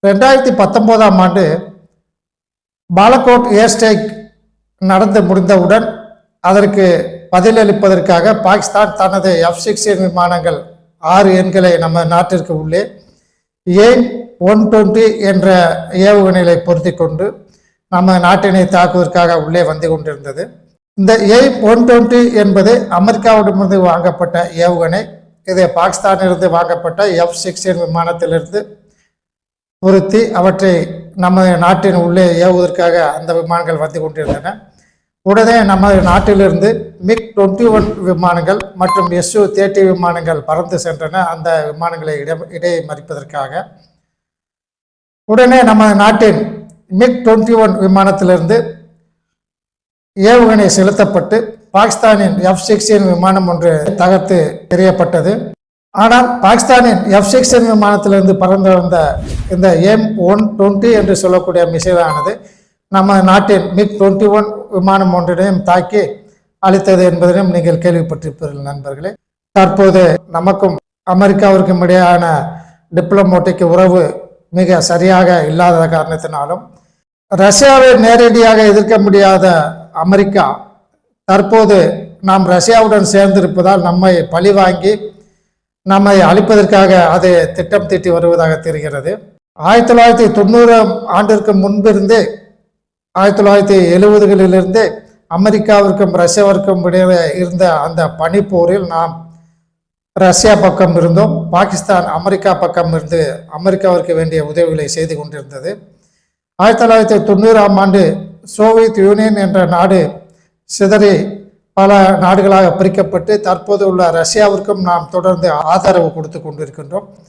2019ஆம் ஆண்டு பாலகோட் ஏர் ஸ்ட்ரைக் நடந்து முடிந்தவுடன் அதற்கு பதிலளிப்பதற்காக பாகிஸ்தான் தனது F-16 விமானங்கள் 6 எண்களை நம்ம நாட்டிற்கு உள்ளே AIM-120 என்ற ஏவுகணைகளை பொருத்தி கொண்டு நம்ம நாட்டினை தாக்குவதற்காக உள்ளே வந்து கொண்டிருந்தது. இந்த AIM-120 என்பது அமெரிக்காவிடமிருந்து வாங்கப்பட்ட ஏவுகணை. இது பாகிஸ்தானிலிருந்து வாங்கப்பட்ட F-16 விமானத்திலிருந்து பொருத்தி அவற்றை நம்ம நாட்டின் உள்ளே ஏவுவதற்காக அந்த விமானங்கள் வந்து கொண்டிருந்தன. உடனே நம்ம நாட்டிலிருந்து MiG-21 விமானங்கள் மற்றும் Su-30 விமானங்கள் பறந்து சென்றன. அந்த விமானங்களை இடைமறிப்பதற்காக உடனே நம்ம நாட்டின் MiG-21 விமானத்திலிருந்து ஏவுகணை செலுத்தப்பட்டு பாகிஸ்தானின் F-16 விமானம் ஒன்று தகர்த்து எறியப்பட்டது. ஆனால் பாகிஸ்தானின் F-16 விமானத்திலிருந்து பறந்து வந்த இந்த AIM-120 என்று சொல்லக்கூடிய மிசைலானது நம்ம நாட்டின் MiG-21 விமானம் ஒன்றினையும் தாக்கி அளித்தது என்பதையும் நீங்கள் கேள்விப்பட்டிருப்பீர்கள் நண்பர்களே. தற்போது நமக்கும் அமெரிக்காவிற்கும் இடையான டிப்ளமேட்டிக் உறவு மிக சரியாக இல்லாத காரணத்தினாலும் ரஷ்யாவை நேரடியாக எதிர்க்க முடியாத அமெரிக்கா தற்போது நாம் ரஷ்யாவுடன் சேர்ந்திருப்பதால் நம்மை பழிவாங்கி நம்மை அழிப்பதற்காக அது திட்டம் தீட்டி வருவதாக தெரிகிறது. 1990ஆம் ஆண்டிற்கு முன்பிருந்தே 1970களிலிருந்து அமெரிக்காவிற்கும் ரஷ்யாவிற்கும் இடையே இருந்த அந்த பனிப்போரில் நாம் ரஷ்யா பக்கம் இருந்தோம், பாகிஸ்தான் அமெரிக்கா பக்கம் இருந்து அமெரிக்காவிற்கு வேண்டிய உதவிகளை செய்து கொண்டிருந்தது. 1990ஆம் ஆண்டு சோவியத் யூனியன் என்ற நாடு சிதறி பல நாடுகளாக பிரிக்கப்பட்டு தற்போது உள்ள ரஷ்யாவிற்கும் நாம் தொடர்ந்து ஆதரவு கொடுத்து கொண்டிருக்கின்றோம்.